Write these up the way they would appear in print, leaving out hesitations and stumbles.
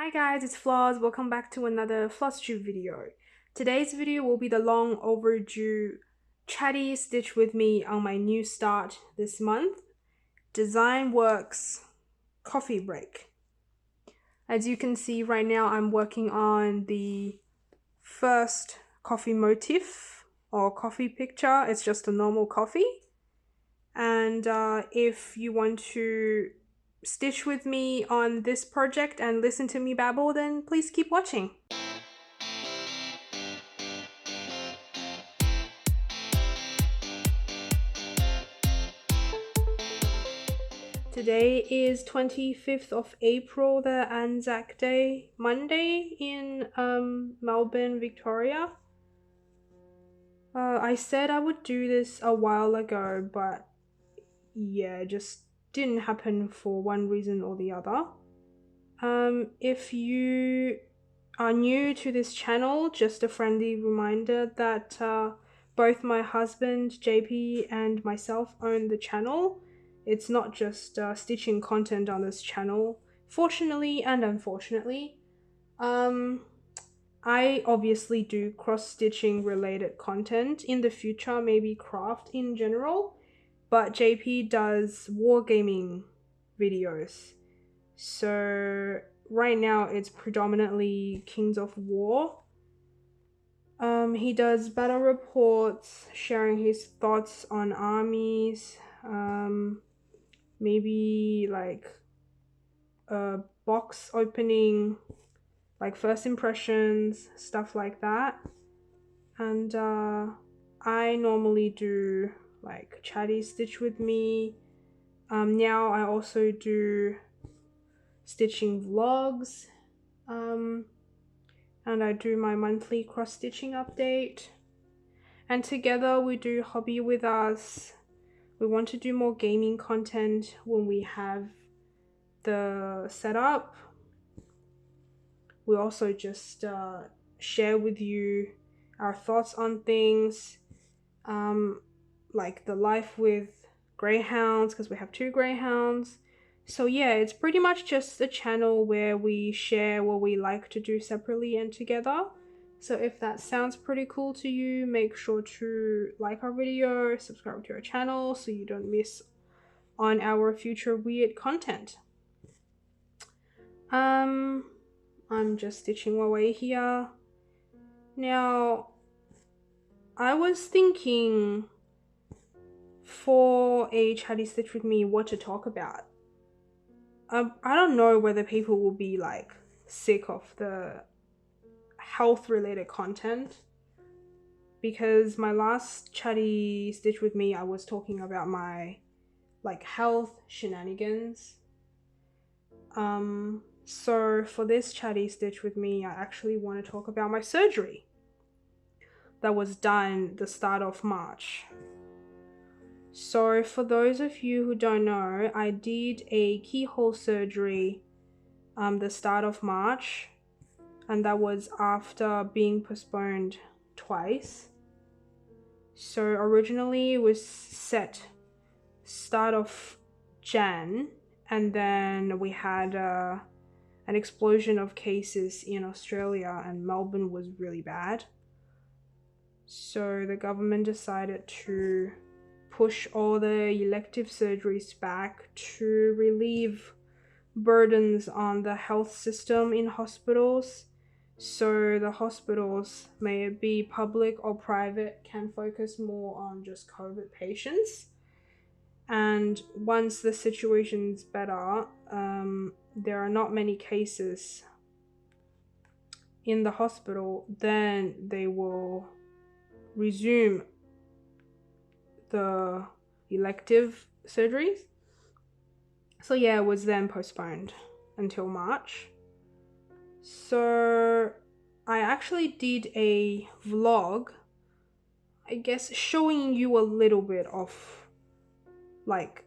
Hi guys, it's Floz. Welcome back to another Flosstube video. Today's video will be the long overdue Chatty stitch with me on my new start this month, Design Works Coffee Break. As you can see right now, I'm working on the first coffee motif or coffee picture. It's just a normal coffee. And if you want to stitch with me on this project and listen to me babble, then please keep watching. Today is 25th of April, the Anzac Day, Monday in Melbourne, Victoria. I said I would do this a while ago, but yeah, it just didn't happen for one reason or the other. If you are new to this channel, just a friendly reminder that both my husband JP and myself own the channel. It's not just stitching content on this channel, fortunately and unfortunately. I obviously do cross-stitching related content in the future, maybe craft in general, but JP does wargaming videos. So right now it's predominantly Kings of War. He does battle reports, sharing his thoughts on armies, maybe like a box opening, like first impressions, stuff like that. And I normally do like Chatty stitch with me. Now I also do stitching vlogs, and I do my monthly cross stitching update, and together we do hobby with us. We want to do more gaming content when we have the setup. We also just share with you our thoughts on things, like the life with greyhounds, because we have 2 greyhounds. So yeah, it's pretty much just a channel where we share what we like to do separately and together. So if that sounds pretty cool to you, make sure to like our video, subscribe to our channel so you don't miss on our future weird content. I'm just stitching away here. Now, I was thinking for a Chatty stitch with me what to talk about. I don't know whether people will be like sick of the health related content, because my last Chatty stitch with me I was talking about my like health shenanigans. So for this Chatty stitch with me I actually want to talk about my surgery that was done the start of March. So for those of you who don't know, I did a keyhole surgery the start of March, and that was after being postponed twice. So originally it was set start of Jan, and then we had an explosion of cases in Australia and Melbourne was really bad. So the government decided to push all the elective surgeries back to relieve burdens on the health system in hospitals, so the hospitals, may it be public or private, can focus more on just COVID patients. And once the situation's better, there are not many cases in the hospital, then they will resume the elective surgeries. So yeah, it was then postponed until March. So I actually did a vlog, I guess, showing you a little bit of like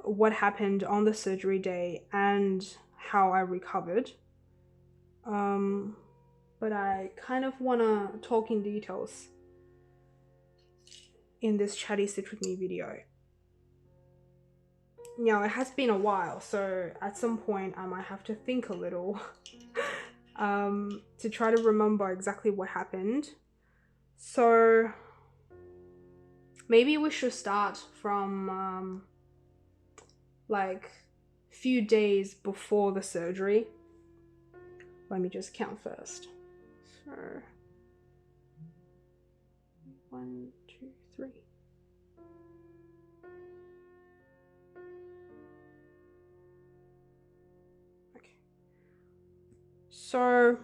what happened on the surgery day and how I recovered. But I kind of want to talk in details in this Chatty stitch with me video. Now it has been a while, so at some point I might have to think a little to try to remember exactly what happened. So maybe we should start from like few days before the surgery. Let me just count first. So 1, 2, 3. Okay. So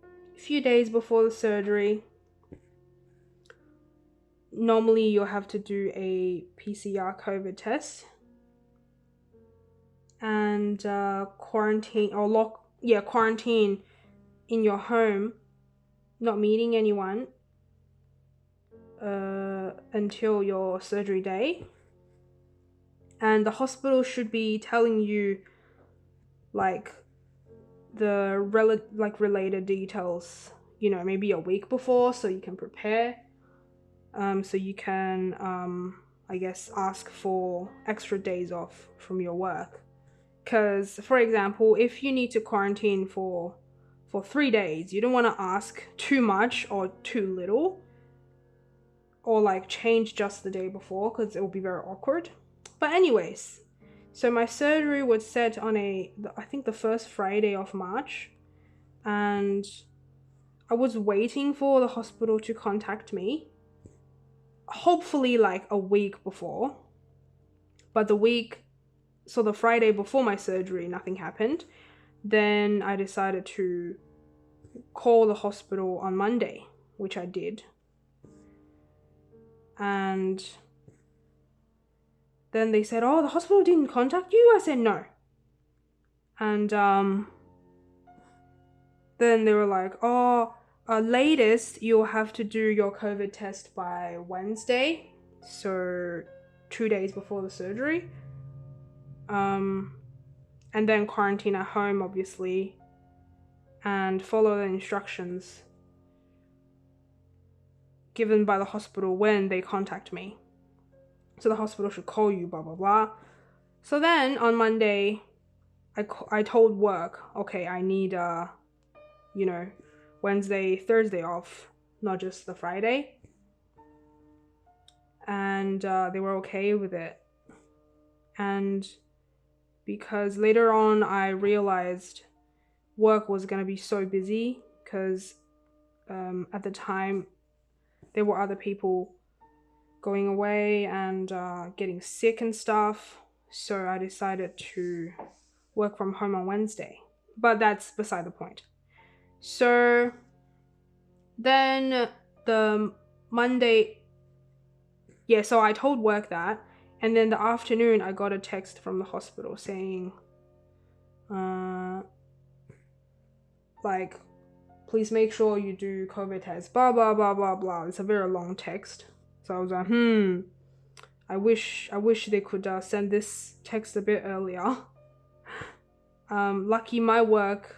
a few days before the surgery, normally you'll have to do a PCR COVID test and quarantine in your home, not meeting anyone until your surgery day. And the hospital should be telling you like the related details, you know, maybe a week before, so you can prepare, so you can I guess ask for extra days off from your work. Because for example, if you need to quarantine for 3 days, you don't want to ask too much or too little, or like change just the day before, because it will be very awkward. But anyways, so my surgery was set on I think the first Friday of March, and I was waiting for the hospital to contact me, hopefully like a week before. But the Friday before my surgery, nothing happened. Then I decided to call the hospital on Monday, which I did. And then they said, oh, the hospital didn't contact you? I said no. And then they were like, oh, latest you'll have to do your COVID test by Wednesday, so 2 days before the surgery. And then quarantine at home, obviously, and follow the instructions given by the hospital when they contact me. So the hospital should call you, blah, blah, blah. So then on Monday, I told work, okay, I need, Wednesday, Thursday off, not just the Friday. And they were okay with it. And because later on I realized work was going to be so busy, because at the time there were other people going away and getting sick and stuff. So I decided to work from home on Wednesday. But that's beside the point. So then the Monday, so I told work that, and then the afternoon I got a text from the hospital saying, like, please make sure you do COVID test, blah, blah, blah, blah, blah. It's a very long text. So I was like, I wish they could send this text a bit earlier. Lucky my work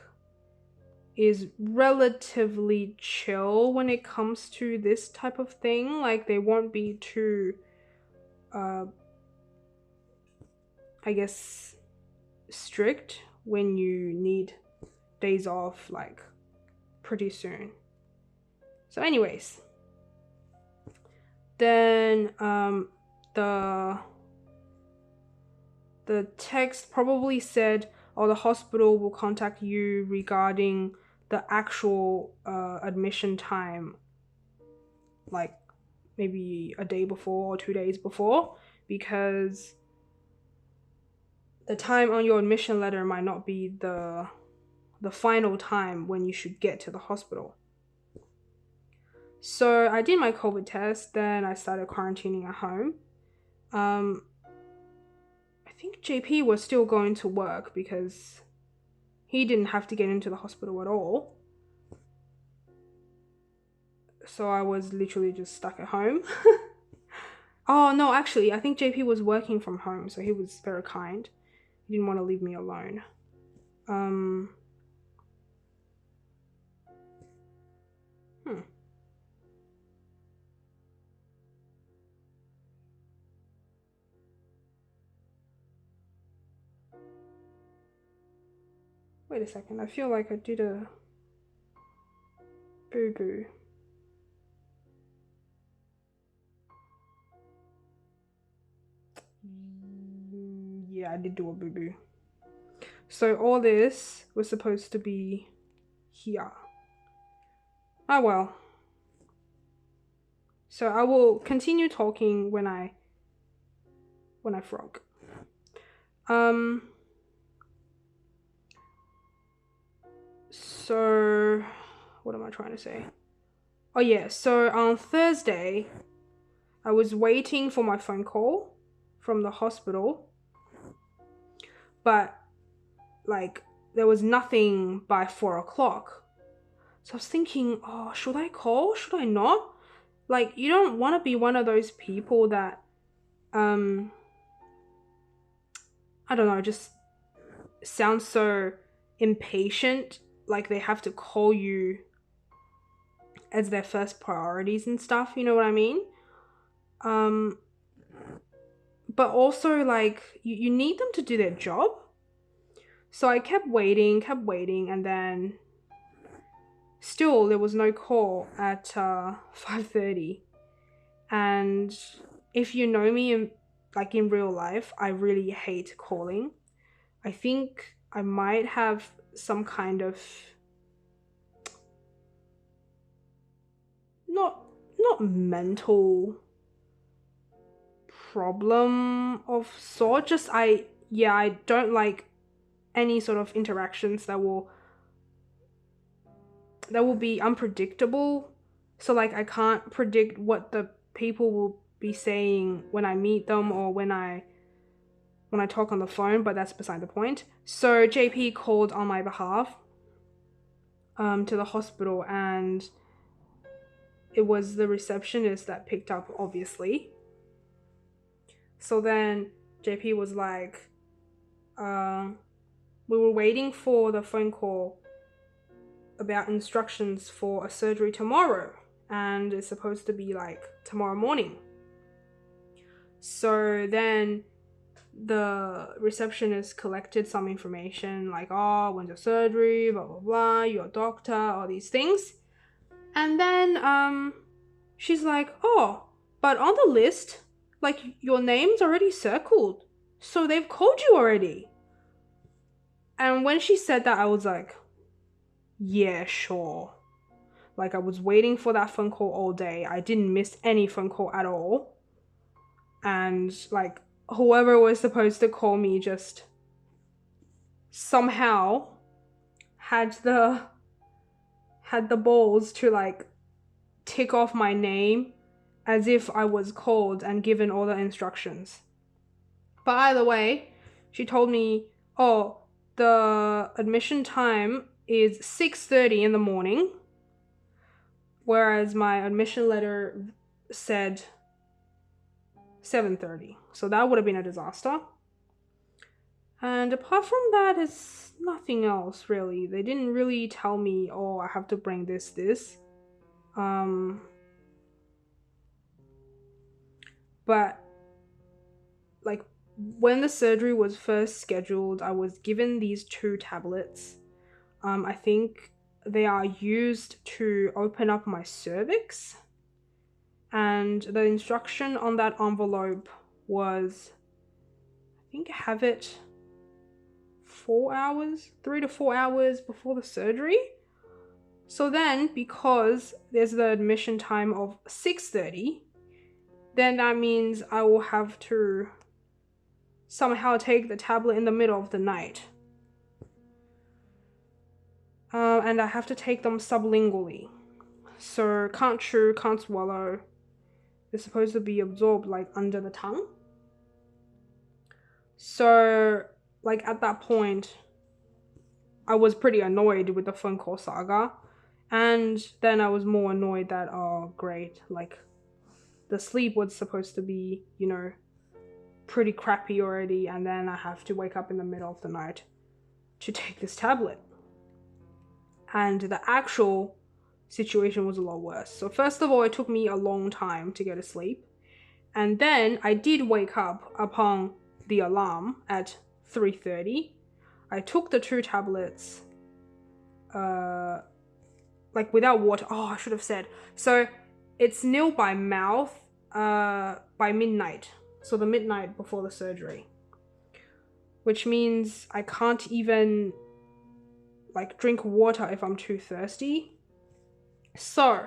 is relatively chill when it comes to this type of thing. Like, they won't be too, I guess, strict when you need days off, like, pretty soon. So anyways, then the text probably said, oh, the hospital will contact you regarding the actual admission time, like maybe a day before or 2 days before, because the time on your admission letter might not be the final time when you should get to the hospital. So I did my COVID test, then I started quarantining at home. I think JP was still going to work because he didn't have to get into the hospital at all. So I was literally just stuck at home. Oh no, actually, I think JP was working from home, so he was very kind. He didn't want to leave me alone. Wait a second, I feel like I did a boo-boo. Yeah, I did do a boo-boo. So all this was supposed to be here. Oh well. So I will continue talking when I frog. So what am I trying to say? Oh yeah, so on Thursday, I was waiting for my phone call from the hospital, but like there was nothing by 4 o'clock. So I was thinking, oh, should I call? Should I not? Like, you don't want to be one of those people that, I don't know, just sounds so impatient, like they have to call you as their first priorities and stuff, you know what I mean? But also, like, you need them to do their job. So I kept waiting, and then still there was no call at 5:30. And if you know me in real life, I really hate calling. I think I might have some kind of not mental problem of sort. Just I don't like any sort of interactions that will be unpredictable. So like I can't predict what the people will be saying when I meet them or when I talk on the phone, but that's beside the point. So JP called on my behalf to the hospital, and it was the receptionist that picked up, obviously. So then JP was like, we were waiting for the phone call about instructions for a surgery tomorrow, and it's supposed to be like tomorrow morning. So then the receptionist collected some information like, oh, when's your surgery, blah blah blah, your doctor, all these things. And then she's like, oh, but on the list, like, your name's already circled, so they've called you already. And when she said that, I was like, yeah, sure. Like, I was waiting for that phone call all day. I didn't miss any phone call at all. And like, whoever was supposed to call me just somehow had the balls to like tick off my name as if I was called and given all the instructions. But either way, she told me, oh, the admission time is 6:30 in the morning, whereas my admission letter said 7:30. So that would have been a disaster. And apart from that, it's nothing else really. They didn't really tell me, oh, I have to bring this. But like, when the surgery was first scheduled, I was given these 2 tablets. I think they are used to open up my cervix. And the instruction on that envelope was, I think, have it 3 to 4 hours before the surgery. So then, because there's the admission time of 6:30, then that means I will have to somehow take the tablet in the middle of the night. And I have to take them sublingually. So can't chew, can't swallow. They're supposed to be absorbed like under the tongue. So like at that point, I was pretty annoyed with the phone call saga. And then I was more annoyed that, oh great, like the sleep was supposed to be, you know, pretty crappy already, and then I have to wake up in the middle of the night to take this tablet. And the actual situation was a lot worse. So first of all, it took me a long time to go to sleep. And then I did wake up upon the alarm at 3:30. I took the 2 tablets, like without water. Oh, I should have said. So it's nil by mouth by midnight. So the midnight before the surgery. Which means I can't even like drink water if I'm too thirsty. So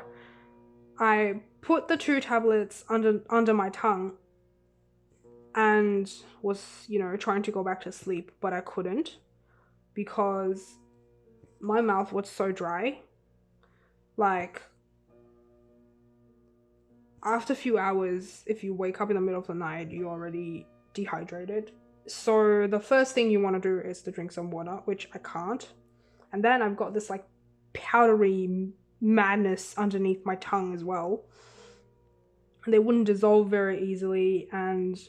I put the 2 tablets under my tongue and was, you know, trying to go back to sleep, but I couldn't because my mouth was so dry. Like, after a few hours, if you wake up in the middle of the night, you're already dehydrated. So the first thing you want to do is to drink some water, which I can't. And then I've got this like powdery madness underneath my tongue as well. And they wouldn't dissolve very easily, and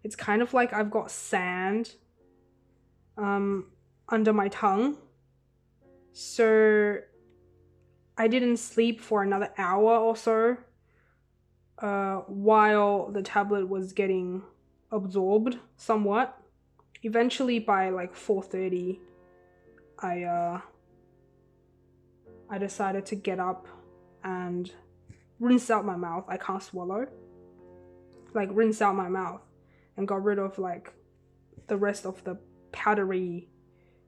it's kind of like I've got sand under my tongue. So I didn't sleep for another hour or so while the tablet was getting absorbed somewhat. Eventually by like 4:30 I decided to get up and rinse out my mouth. I can't swallow. Like rinse out my mouth and got rid of like the rest of the powdery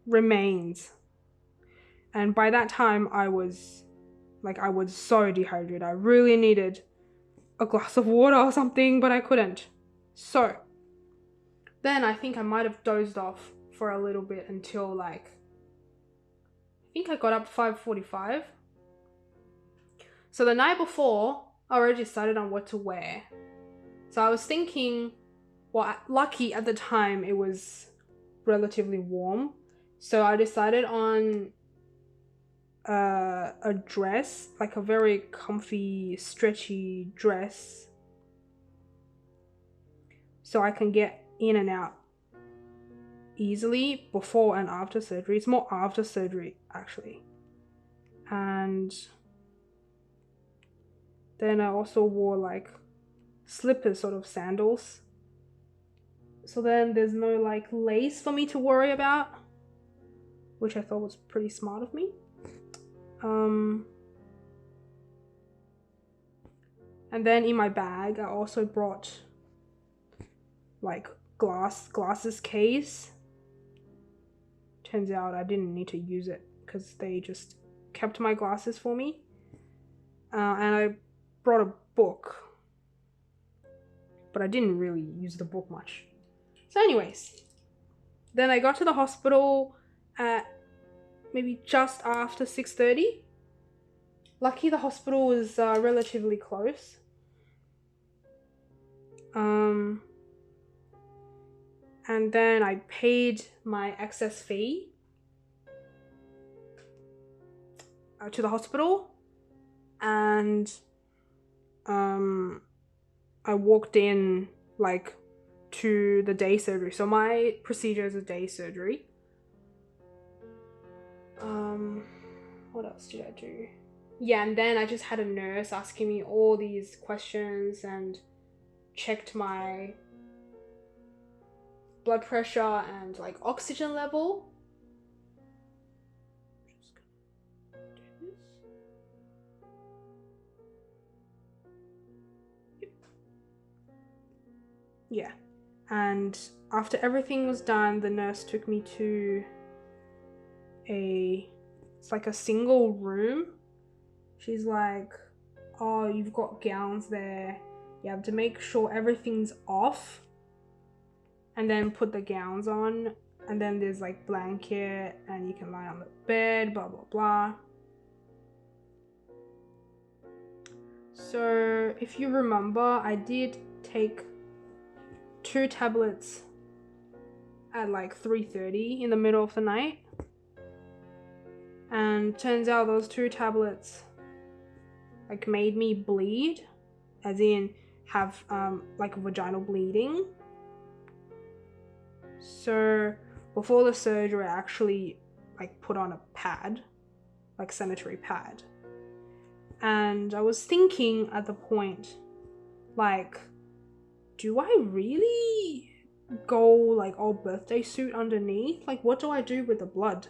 remains. And by that time I was so dehydrated. I really needed a glass of water or something, but I couldn't. So then I think I might have dozed off for a little bit until like, I think I got up 5:45. So the night before, I already decided on what to wear. So I was thinking, well, lucky at the time it was relatively warm. So I decided on a dress, like a very comfy, stretchy dress, so I can get in and out easily before and after surgery. It's more after surgery actually. And then I also wore like slippers, sort of sandals, so then there's no like lace for me to worry about, which I thought was pretty smart of me. And then in my bag I also brought like glasses case. Turns out I didn't need to use it because they just kept my glasses for me. And I brought a book, but I didn't really use the book much. So anyways, then I got to the hospital at maybe just after 6:30. Lucky the hospital was relatively close. And then I paid my excess fee to the hospital, and I walked in like to the day surgery. So my procedure is a day surgery. What else did I do? Yeah, and then I just had a nurse asking me all these questions and checked my blood pressure and like oxygen level. Just gonna do this. Yep. Yeah, and after everything was done, the nurse took me to it's like a single room. She's like, oh, you've got gowns there. You have to make sure everything's off and then put the gowns on. And then there's like blanket and you can lie on the bed, blah, blah, blah. So if you remember, I did take 2 tablets at like 3:30 in the middle of the night. And turns out those 2 tablets like made me bleed, as in have like vaginal bleeding. So before the surgery I actually like put on a pad, like sanitary pad. And I was thinking at the point, like, do I really go like all birthday suit underneath. Like, what do I do with the blood?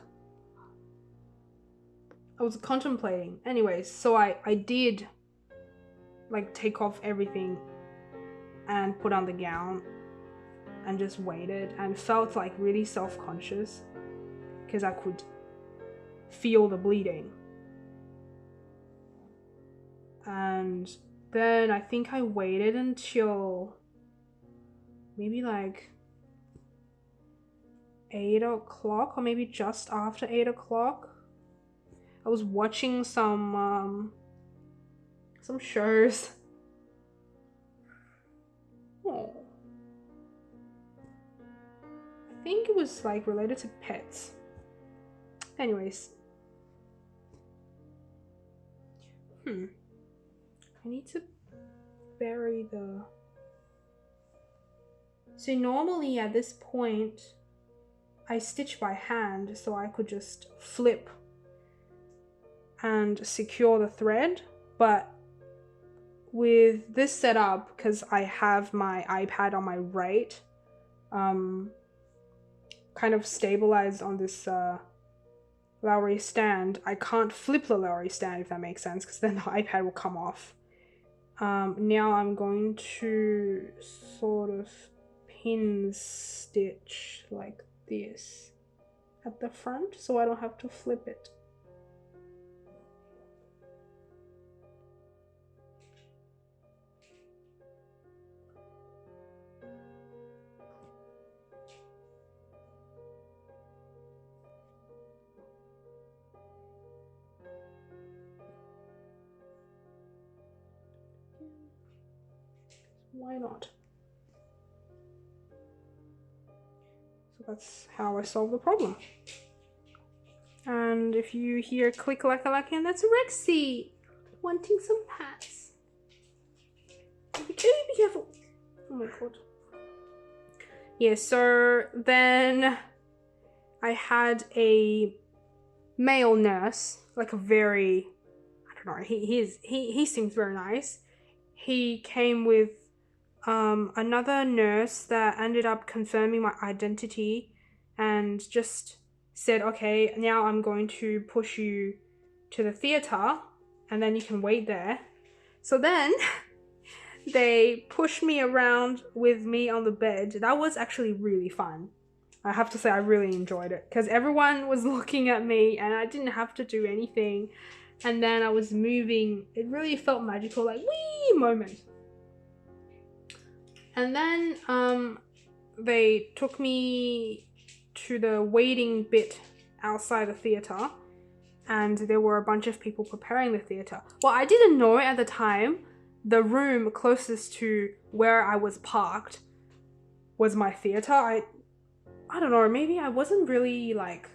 I was contemplating. Anyways, so I did like take off everything and put on the gown and just waited and felt like really self-conscious because I could feel the bleeding. And then I think I waited until maybe like 8 o'clock or maybe just after 8 o'clock. I was watching some shows. Oh. I think it was like related to pets. Anyways. I need to bury the... So normally at this point, I stitch by hand so I could just flip and secure the thread, but with this setup, because I have my iPad on my right, kind of stabilized on this Lowry stand, I can't flip the Lowry stand, if that makes sense, because then the iPad will come off. Now I'm going to sort of pin stitch like this at the front so I don't have to flip it. Why not? So that's how I solve the problem. And if you hear click lacka-lacka, that's Rexy wanting some pats. Be careful. Oh my god. Yeah, so then I had a male nurse, like a very, I don't know, he seems very nice. He came with another nurse that ended up confirming my identity and just said, okay, now I'm going to push you to the theater and then you can wait there. So then they pushed me around with me on the bed. That was actually really fun. I have to say I really enjoyed it because everyone was looking at me and I didn't have to do anything. And then I was moving. It really felt magical, like wee moment. And then they took me to the waiting bit outside the theater and there were a bunch of people preparing the theater. Well, I didn't know at the time the room closest to where I was parked was my theater. I don't know, maybe I wasn't really like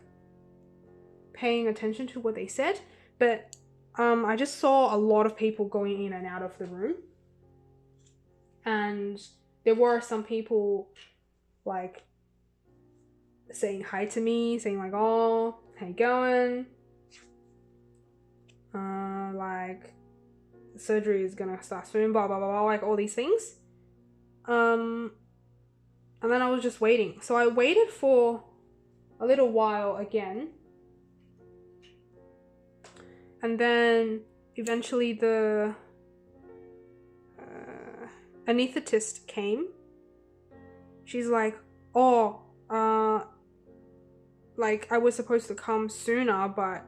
paying attention to what they said, but I just saw a lot of people going in and out of the room. And there were some people like saying hi to me, saying like, oh, how you going? Like, surgery is gonna start soon, blah, blah, blah, blah, like all these things. And then I was just waiting. So I waited for a little while again. And then eventually the anesthetist came. She's like, oh, like I was supposed to come sooner, but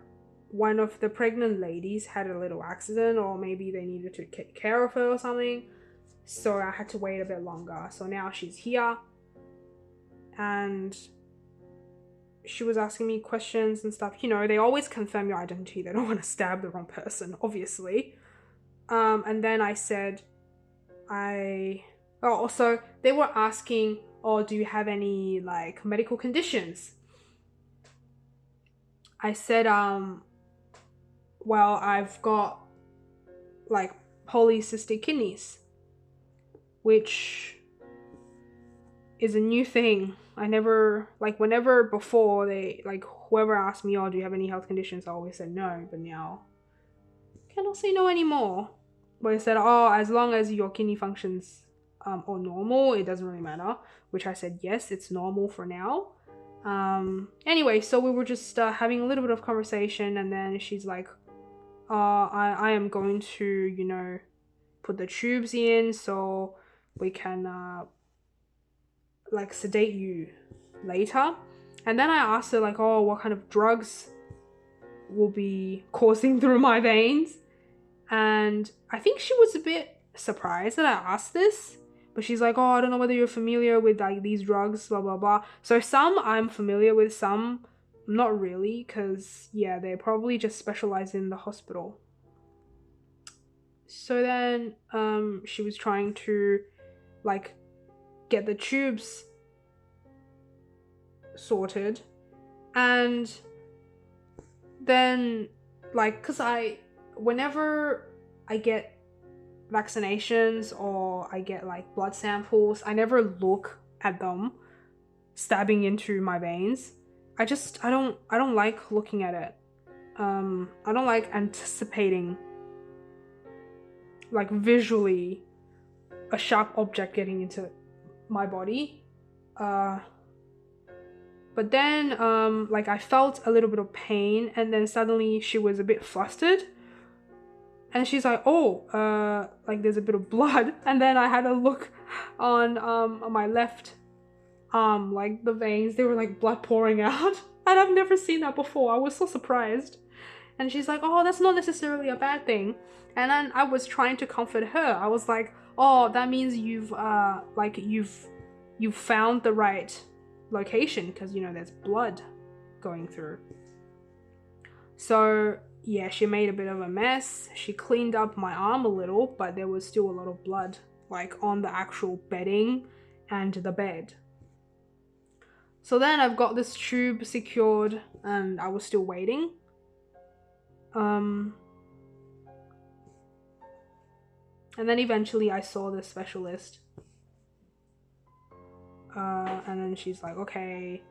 one of the pregnant ladies had a little accident, or maybe they needed to take care of her or something. So I had to wait a bit longer. So now she's here. And she was asking me questions and stuff. You know, they always confirm your identity. They don't want to stab the wrong person, obviously. And then I said, also they were asking, oh, do you have any like medical conditions? I said, well, I've got like polycystic kidneys, which is a new thing. I never, like, whenever before they, like, whoever asked me, oh, do you have any health conditions? I always said no, but now I cannot say no anymore. But I said, oh, as long as your kidney functions or normal, it doesn't really matter, which I said yes, it's normal for now. Anyway, so we were just having a little bit of conversation, and then she's like, I am going to, you know, put the tubes in so we can like sedate you later. And then I asked her like, oh, what kind of drugs will be coursing through my veins? And I think she was a bit surprised that I asked this, but she's like, oh, I don't know whether you're familiar with like these drugs, blah blah blah. So some I'm familiar with, some not really, because yeah, they probably just specialize in the hospital. So then she was trying to like get the tubes sorted, and then like, because whenever I get vaccinations or I get like blood samples, I never look at them stabbing into my veins. I don't like looking at it. I don't like anticipating like visually a sharp object getting into my body. But then like I felt a little bit of pain, and then suddenly she was a bit flustered. And she's like, oh, like there's a bit of blood. And then I had a look on my left arm, like the veins, they were like blood pouring out. And I've never seen that before. I was so surprised. And she's like, oh, that's not necessarily a bad thing. And then I was trying to comfort her. I was like, oh, that means you've found the right location, because, you know, there's blood going through. So yeah, she made a bit of a mess. She cleaned up my arm a little, but there was still a lot of blood like on the actual bedding and the bed. So then I've got this tube secured, and I was still waiting. And then eventually I saw the specialist. And then she's like, okay,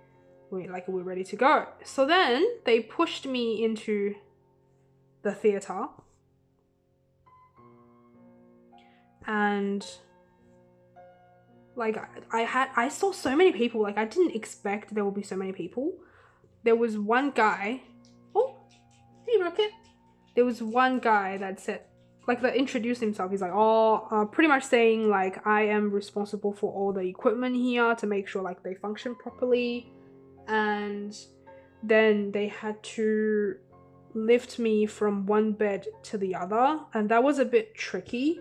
we're ready to go. So then they pushed me into the theater, and like I saw so many people. Like I didn't expect there would be so many people. There was one guy, oh hey Rocket, there was one guy that said, like, that introduced himself. He's like, oh, pretty much saying like, I am responsible for all the equipment here to make sure like they function properly. And then they had to lift me from one bed to the other, and that was a bit tricky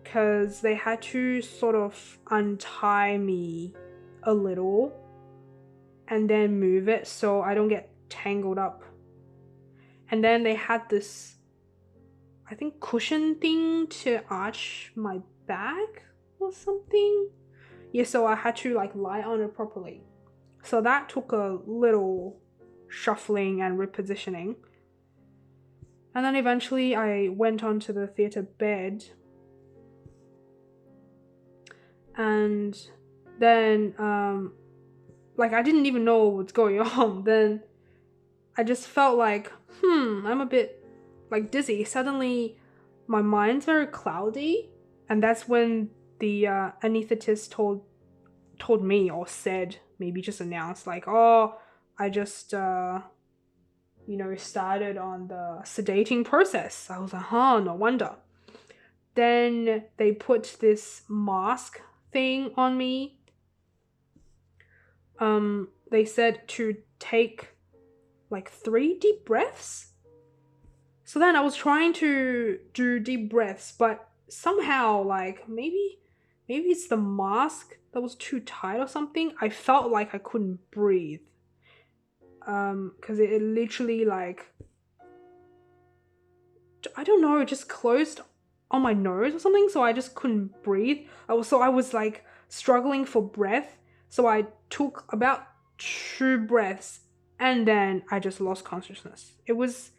because they had to sort of untie me a little and then move it so I don't get tangled up. And then they had this, I think, cushion thing to arch my back or something. Yeah, so I had to like lie on it properly. So that took a little shuffling and repositioning. And then eventually I went onto the theatre bed. And then, like, I didn't even know what's going on. Then I just felt like, I'm a bit, like, dizzy. Suddenly, my mind's very cloudy. And that's when the anesthetist told me, or said, maybe just announced, like, oh, I just, started on the sedating process. I was like, no wonder. Then they put this mask thing on me. They said to take like 3 deep breaths. So then I was trying to do deep breaths, but somehow, like, maybe it's the mask that was too tight or something. I felt like I couldn't breathe. Because it literally, like, I don't know, it just closed on my nose or something, so I just couldn't breathe. I was like struggling for breath, so I took about 2 breaths and then I just lost consciousness. It was,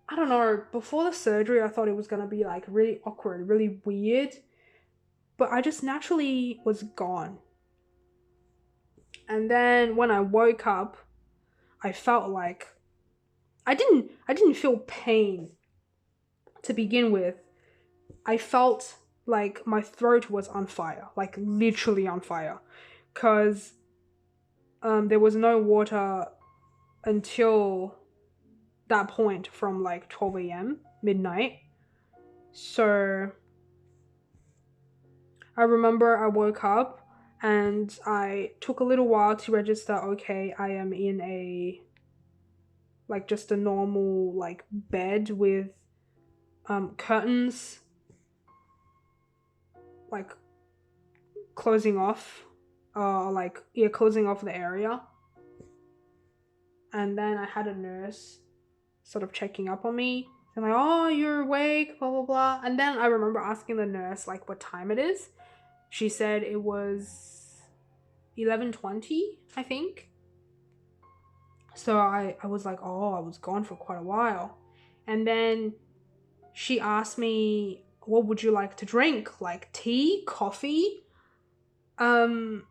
I don't know, before the surgery I thought it was gonna be like really awkward, really weird, but I just naturally was gone. And then when I woke up, I felt like I didn't feel pain to begin with. I felt like my throat was on fire, like literally on fire, because there was no water until that point from like 12 a.m. midnight. So I remember I woke up and I took a little while to register, okay, I am in a like just a normal like bed with curtains like closing off closing off the area. And then I had a nurse sort of checking up on me and like, oh, you're awake, blah blah blah. And then I remember asking the nurse like what time it is. She said it was 11:20, I think. So I was like, oh, I was gone for quite a while. And then she asked me, what would you like to drink? Like tea, coffee? And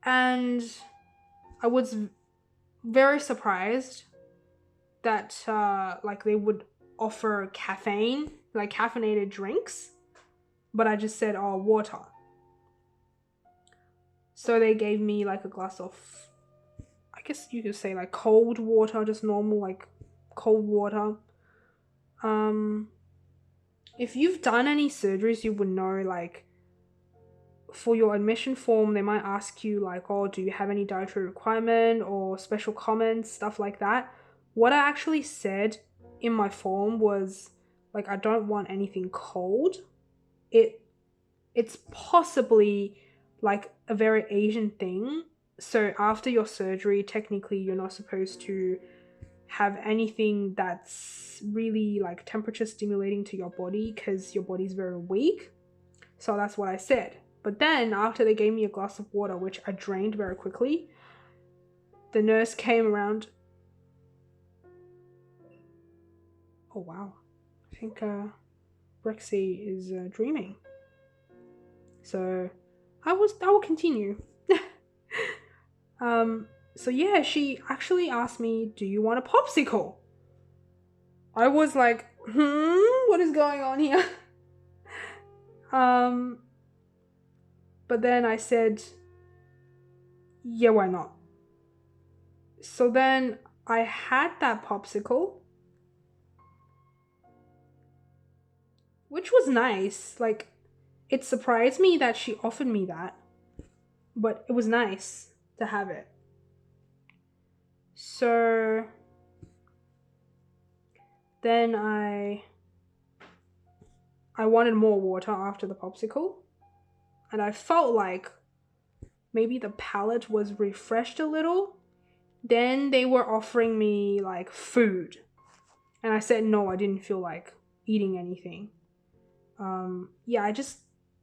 I was very surprised that like they would offer caffeine, like caffeinated drinks. But I just said, oh, water. So they gave me like a glass of, I guess you could say like cold water, just normal like cold water. If you've done any surgeries, you would know like for your admission form, they might ask you like, oh, do you have any dietary requirement or special comments, stuff like that. What I actually said in my form was like, I don't want anything cold. It's possibly like a very Asian thing. So after your surgery, technically you're not supposed to have anything that's really like temperature stimulating to your body because your body's very weak. So that's what I said. But then after they gave me a glass of water, which I drained very quickly, the nurse came around. Oh wow, I think Rexy is dreaming. So I will continue. So yeah, she actually asked me, do you want a popsicle? I was like, what is going on here? But then I said, yeah, why not? So then I had that popsicle, which was nice. Like, it surprised me that she offered me that, but it was nice to have it. So then I wanted more water after the popsicle, and I felt like maybe the palate was refreshed a little. Then they were offering me like food, and I said no, I didn't feel like eating anything. Yeah, I just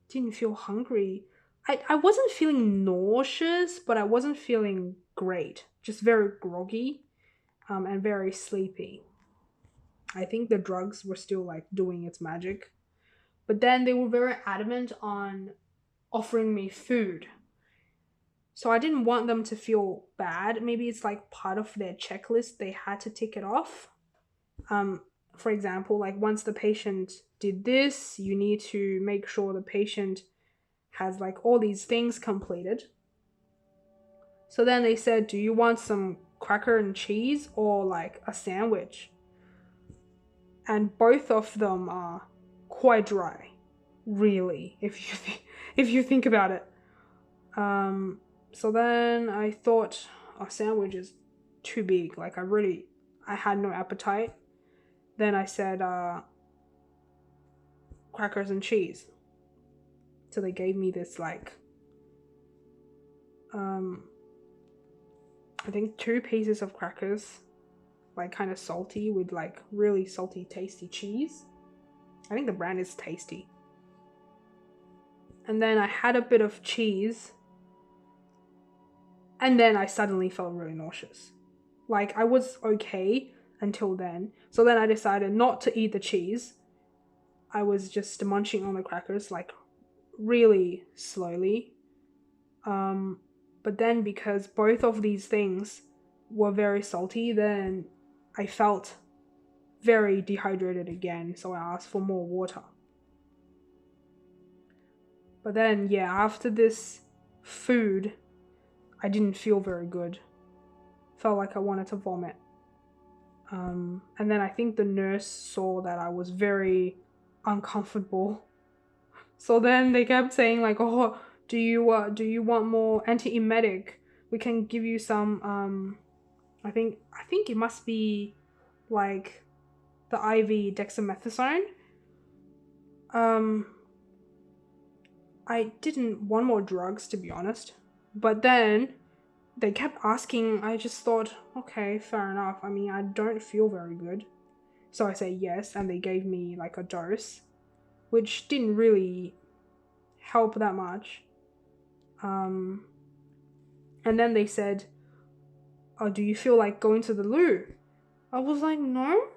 didn't feel hungry. I wasn't feeling nauseous, but I wasn't feeling great. Just very groggy, and very sleepy. I think the drugs were still like doing its magic. But then they were very adamant on offering me food. So I didn't want them to feel bad. Maybe it's like part of their checklist, they had to tick it off. For example, like once the patient did this, you need to make sure the patient has like all these things completed. So then they said, do you want some cracker and cheese or like a sandwich? And both of them are quite dry, really, if you think about it. So then I thought a sandwich is too big. Like I had no appetite. Then I said crackers and cheese. So they gave me this like I think 2 pieces of crackers, like kind of salty with like really salty tasty cheese. I think the brand is Tasty. And then I had a bit of cheese, and then I suddenly felt really nauseous. Like I was okay until then. So then I decided not to eat the cheese. I was just munching on the crackers like really slowly. But then because both of these things were very salty, then I felt very dehydrated again. So I asked for more water. But then, yeah, after this food, I didn't feel very good. Felt like I wanted to vomit. And then I think the nurse saw that I was very uncomfortable. So then they kept saying like, oh, do you want more antiemetic? We can give you some, I think it must be like the IV dexamethasone. I didn't want more drugs, to be honest. But then they kept asking. I just thought, okay, fair enough. I mean, I don't feel very good. So I say yes, and they gave me like a dose, which didn't really help that much. And then they said, oh, do you feel like going to the loo? I was like, no.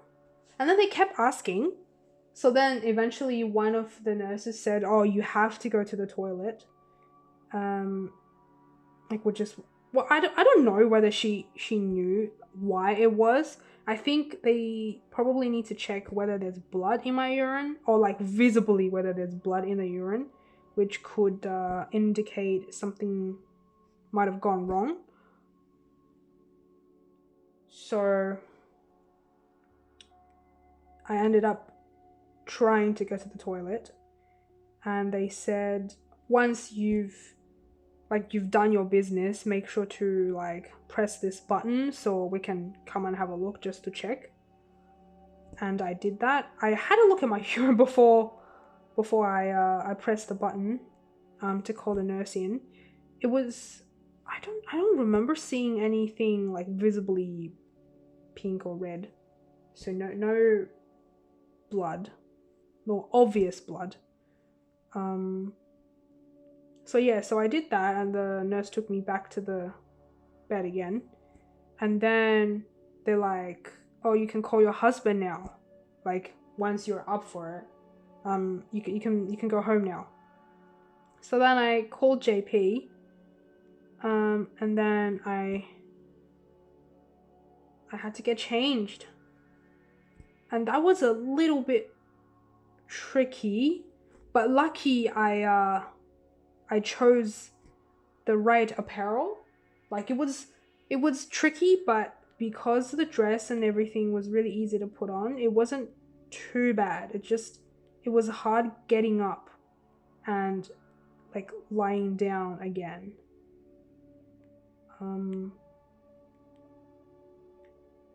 And then they kept asking. So then eventually one of the nurses said, oh, you have to go to the toilet. Like, which is, well, I don't know whether she knew why it was. I think they probably need to check whether there's blood in my urine, or like visibly whether there's blood in the urine, which could indicate something might have gone wrong. So I ended up trying to go to the toilet, and they said, once you've done your business, make sure to like press this button so we can come and have a look just to check. And I did that. I had a look at my urine before I pressed the button to call the nurse in. It was, I don't remember seeing anything like visibly pink or red. So no blood, no obvious blood. So yeah, so I did that, and the nurse took me back to the bed again. And then they're like, oh, you can call your husband now. Like, once you're up for it, you can go home now. So then I called JP, and then I had to get changed. And that was a little bit tricky, but lucky I chose the right apparel. Like, it was tricky, but because the dress and everything was really easy to put on, it wasn't too bad. It was hard getting up and like lying down again.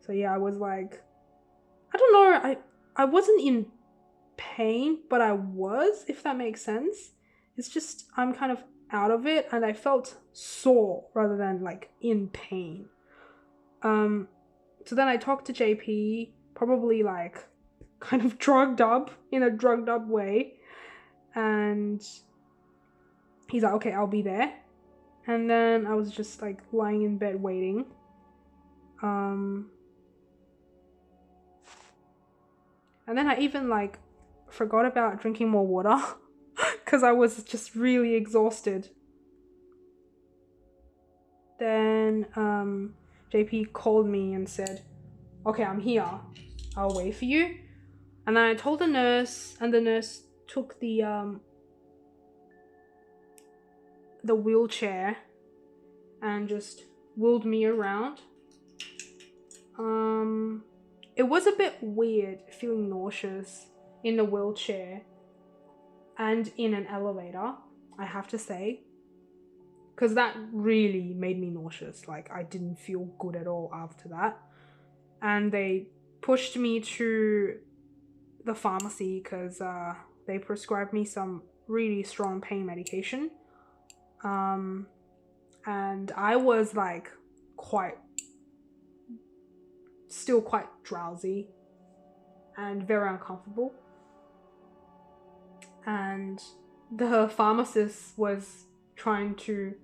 So yeah, I was like, I don't know, I wasn't in pain, but I was, if that makes sense. It's just, I'm kind of out of it, and I felt sore rather than like in pain. So then I talked to JP, probably like kind of drugged up, in a drugged up way. And he's like, okay, I'll be there. And then I was just like lying in bed waiting. And then I even like forgot about drinking more water because I was just really exhausted. Then JP called me and said, okay, I'm here, I'll wait for you. And then I told the nurse, and the nurse took the wheelchair and just wheeled me around. It was a bit weird feeling nauseous in the wheelchair and in an elevator, I have to say, because that really made me nauseous. Like, I didn't feel good at all after that. And they pushed me to the pharmacy because they prescribed me some really strong pain medication. And I was like still quite drowsy and very uncomfortable. And the pharmacist was trying to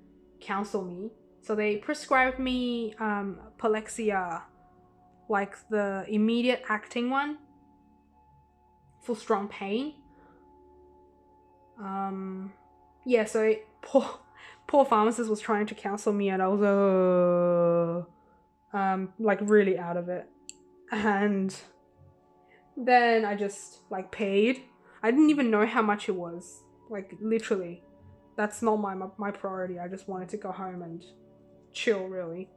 counsel me. So they prescribed me Palexia, like the immediate acting one for strong pain. Yeah, so poor pharmacist was trying to counsel me, and I was like really out of it. And then I just like paid. I didn't even know how much it was, like literally. that's not my priority. I just wanted to go home and chill, really.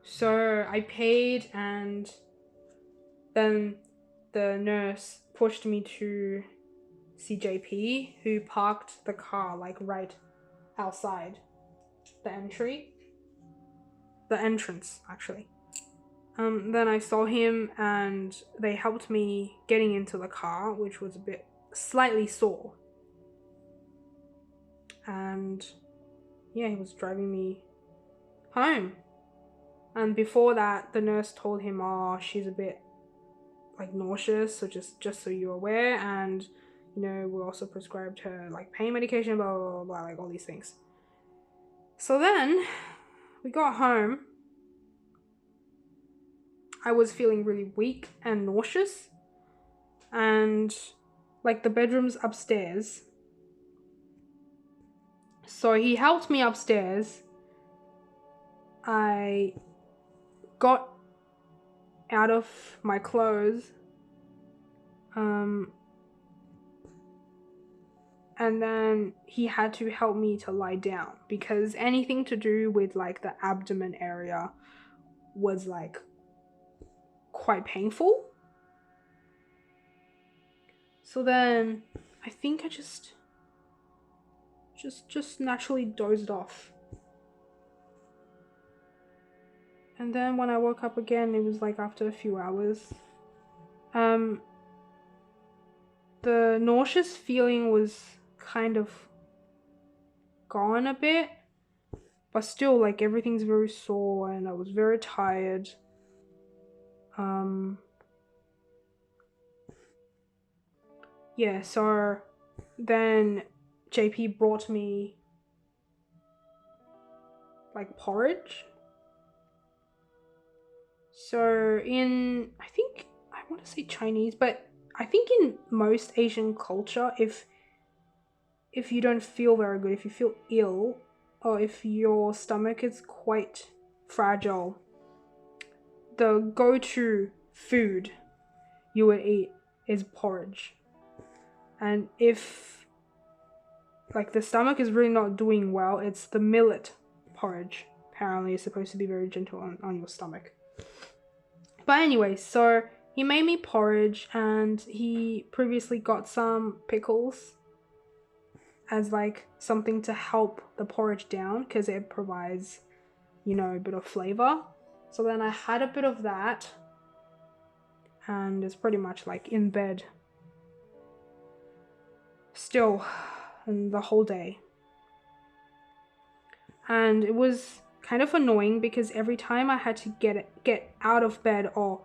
So I paid, and then the nurse pushed me to see JP, who parked the car like right outside the entrance actually. Then I saw him, and they helped me getting into the car, which was a bit slightly sore. And yeah, he was driving me home. And before that, the nurse told him, oh, she's a bit like nauseous, so just so you're aware, and you know, we also prescribed her like pain medication, blah blah blah, blah, like all these things. So then we got home. I was feeling really weak and nauseous, and like the bedroom's upstairs. So he helped me upstairs. I got out of my clothes, and then he had to help me to lie down, because anything to do with like the abdomen area was like quite painful. So then I think I just naturally dozed off. And then when I woke up again, it was like after a few hours. The nauseous feeling was kind of gone a bit, but still like everything's very sore, and I was very tired. Yeah, so then JP brought me like porridge. So in, I think, I want to say Chinese, but I think in most Asian culture, if you don't feel very good, if you feel ill, or if your stomach is quite fragile, the go-to food you would eat is porridge. And if like the stomach is really not doing well, it's the millet porridge. Apparently it's supposed to be very gentle on your stomach. But anyway, so he made me porridge, and he previously got some pickles as like something to help the porridge down, because it provides, you know, a bit of flavor. So then I had a bit of that, and it's pretty much like in bed still and the whole day. And it was kind of annoying, because every time I had to get out of bed or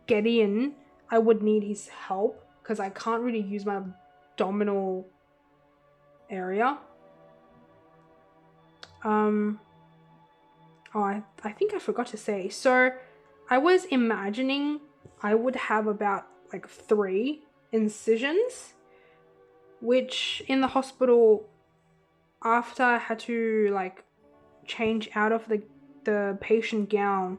get in, I would need his help, because I can't really use my abdominal area. I think I forgot to say, so I was imagining I would have about like 3 incisions, which in the hospital, after I had to like change out of the patient gown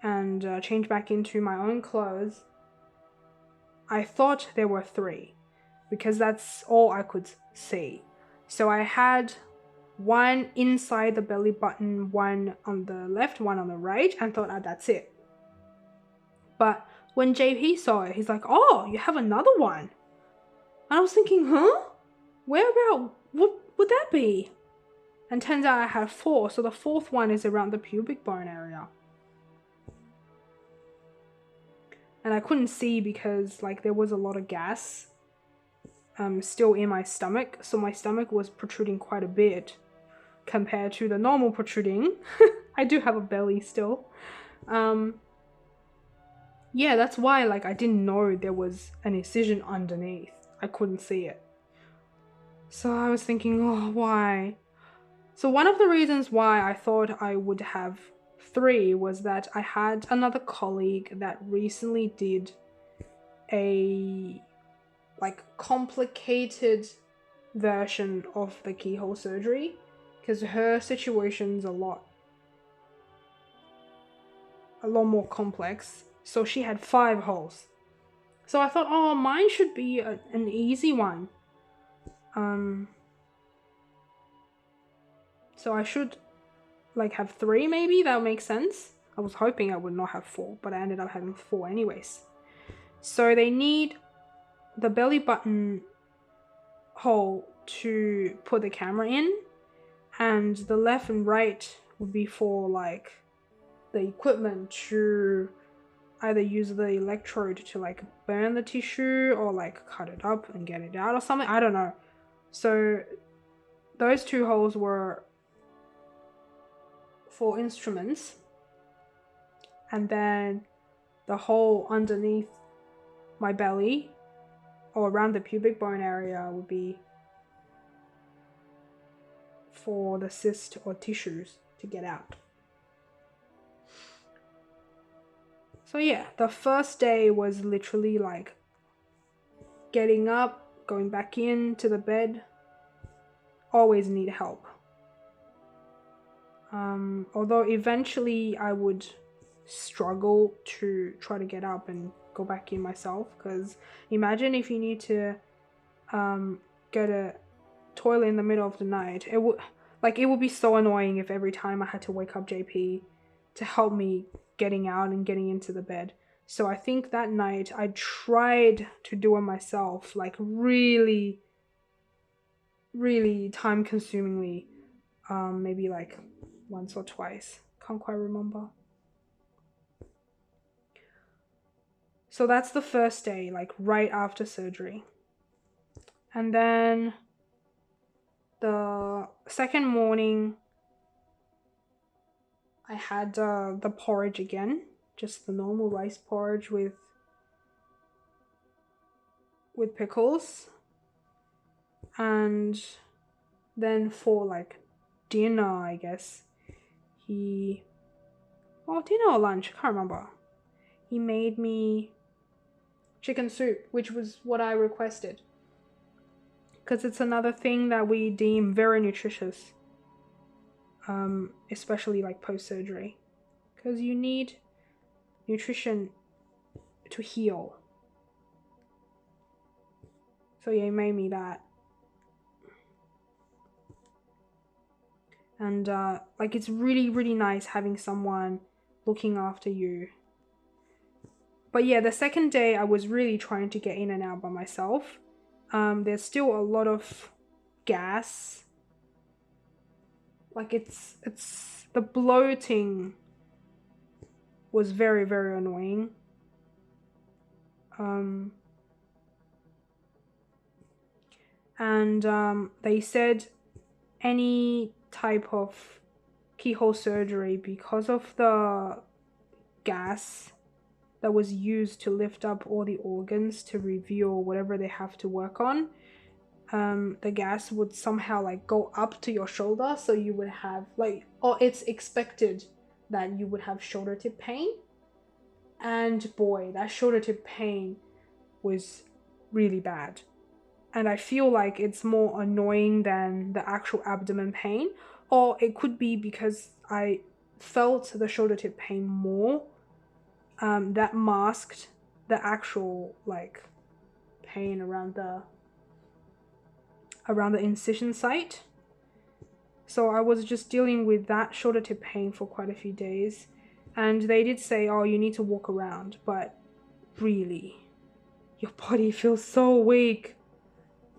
and change back into my own clothes, I thought there were 3, because that's all I could see. So I had 1 inside the belly button, 1 on the left, 1 on the right, and thought, that's it. But when JP saw it, he's like, oh, you have another one. And I was thinking, huh? Where about, what would that be? And turns out I have 4, so the 4th one is around the pubic bone area. And I couldn't see because like there was a lot of gas still in my stomach, so my stomach was protruding quite a bit compared to the normal protruding. I do have a belly still. Yeah, that's why like I didn't know there was an incision underneath. I couldn't see it. So I was thinking, oh, why? So one of the reasons why I thought I would have 3 was that I had another colleague that recently did a like complicated version of the keyhole surgery, because her situation's a lot more complex. So she had 5 holes. So I thought, oh, mine should be an easy one. So I should like have 3 maybe, that would make sense. I was hoping I would not have 4, but I ended up having 4 anyways. So they need the belly button hole to put the camera in, and the left and right would be for like the equipment to either use the electrode to like burn the tissue or like cut it up and get it out or something. I don't know. So those 2 holes were for instruments, and then the hole underneath my belly or around the pubic bone area would be for the cyst or tissues to get out. So yeah, the first day was literally like getting up, going back into the bed, always need help. Although eventually I would struggle to try to get up and go back in myself, because imagine if you need to go to toilet in the middle of the night. It would be so annoying if every time I had to wake up JP to help me getting out and getting into the bed. So I think that night I tried to do it myself, like really time consumingly, maybe like once or twice, can't quite remember. So that's the first day, like right after surgery. And then the second morning I had the porridge again, just the normal rice porridge with pickles. And then for like dinner, I guess, dinner or lunch, I can't remember, he made me chicken soup, which was what I requested, because it's another thing that we deem very nutritious, especially like post-surgery, because you need nutrition to heal. So yeah, he made me that. And like it's really nice having someone looking after you. But yeah, the second day I was really trying to get in and out by myself. There's still a lot of gas. Like it's the bloating was very annoying. And they said any type of keyhole surgery, because of the gas that was used to lift up all the organs to reveal whatever they have to work on, the gas would somehow like go up to your shoulder, so you would have like, or it's expected that you would have shoulder tip pain. And boy, that shoulder tip pain was really bad. And I feel like it's more annoying than the actual abdomen pain. Or it could be because I felt the shoulder tip pain more, that masked the actual like pain around the incision site. So I was just dealing with that shoulder tip pain for quite a few days. And they did say, oh, you need to walk around, but really, your body feels so weak.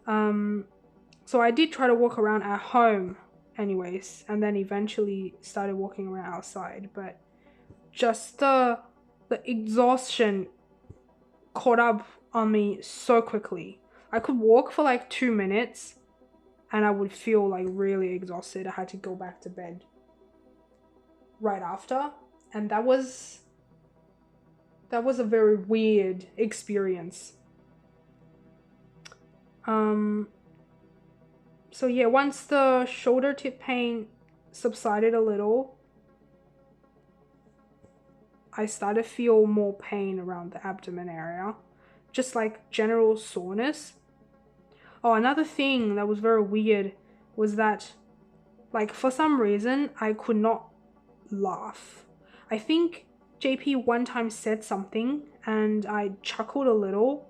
So I did try to walk around at home anyways, and then eventually started walking around outside, but just the exhaustion caught up on me so quickly. I could walk for like 2 minutes and I would feel like really exhausted. I had to go back to bed right after, and that was a very weird experience. So yeah, once the shoulder tip pain subsided a little, I started to feel more pain around the abdomen area, just like general soreness. Oh, another thing that was very weird was that, like, for some reason, I could not laugh. I think JP one time said something and I chuckled a little,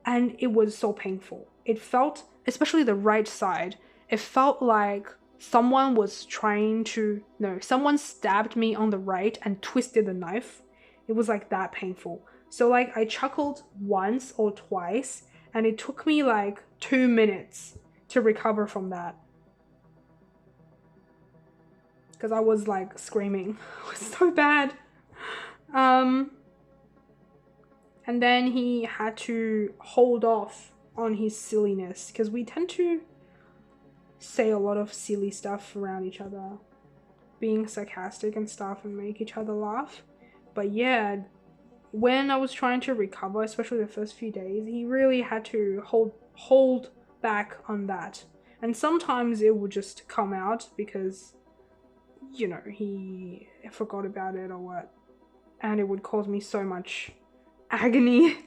and it was so painful. it felt, especially the right side, it felt like someone stabbed me on the right and twisted the knife. It was like that painful. So like I chuckled once or twice and it took me like 2 minutes to recover from that. Because I was like screaming. It was so bad. And then he had to hold off on his silliness because we tend to say a lot of silly stuff around each other, being sarcastic and stuff, and make each other laugh. But yeah, when I was trying to recover, especially the first few days, he really had to hold back on that. And sometimes it would just come out because, you know, he forgot about it or what, and it would cause me so much agony.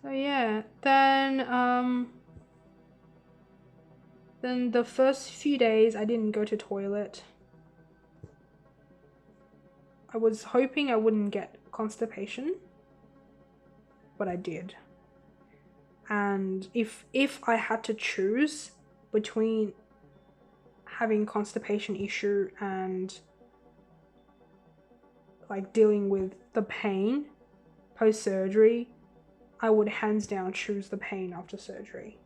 So yeah, then the first few days I didn't go to toilet. I was hoping I wouldn't get constipation, but I did. And if I had to choose between having constipation issue and like dealing with the pain post-surgery, I would hands down choose the pain after surgery.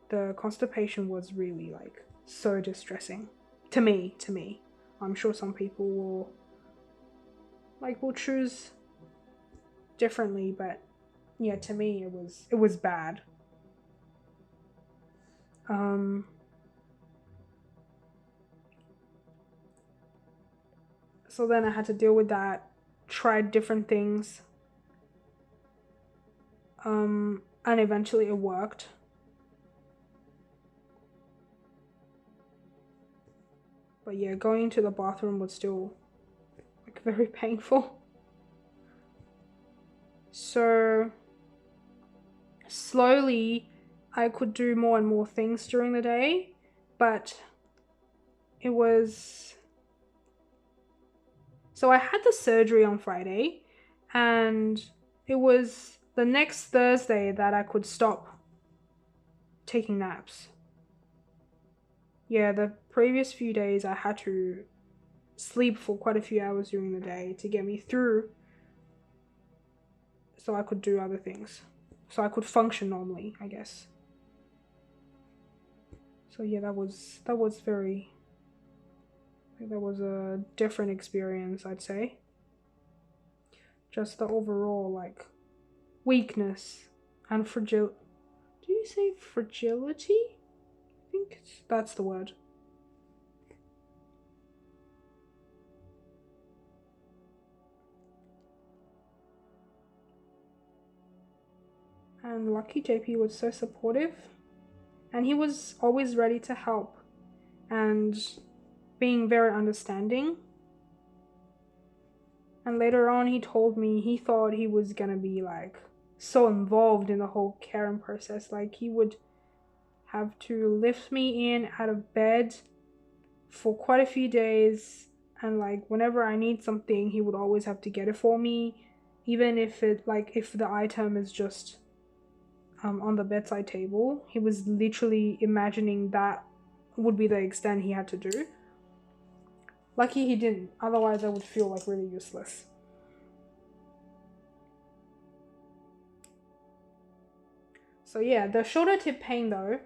The constipation was really like so distressing to me. I'm sure some people will choose differently, but yeah, to me it was bad. So then I had to deal with that, tried different things, and eventually it worked. But yeah, going to the bathroom was still like very painful. So slowly I could do more and more things during the day, but it was... So I had the surgery on Friday, and it was the next Thursday that I could stop taking naps. Yeah, the previous few days I had to sleep for quite a few hours during the day to get me through so I could do other things. So I could function normally, I guess. So yeah, that was a different experience, I'd say. Just the overall like weakness and fragility. Do you say fragility? I think that's the word. And lucky JP was so supportive, and he was always ready to help and being very understanding. And later on he told me he thought he was gonna be like so involved in the whole caring process, like he would have to lift me in out of bed for quite a few days, and like whenever I need something he would always have to get it for me, even if the item is just on the bedside table. He was literally imagining that would be the extent he had to do. Lucky he didn't, otherwise I would feel like really useless. So yeah, the shoulder tip pain though,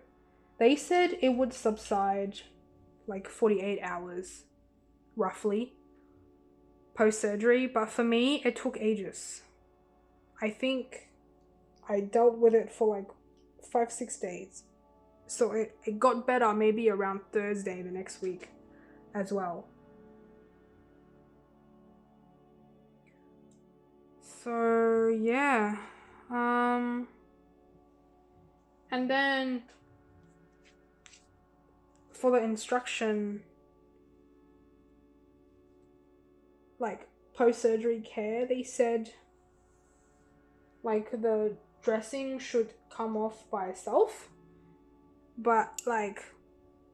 they said it would subside like 48 hours roughly post-surgery, but for me it took ages. I think I dealt with it for like 5-6 days. So it got better maybe around Thursday the next week as well. So yeah, and then for the instruction, like post-surgery care, they said like the dressing should come off by itself, but like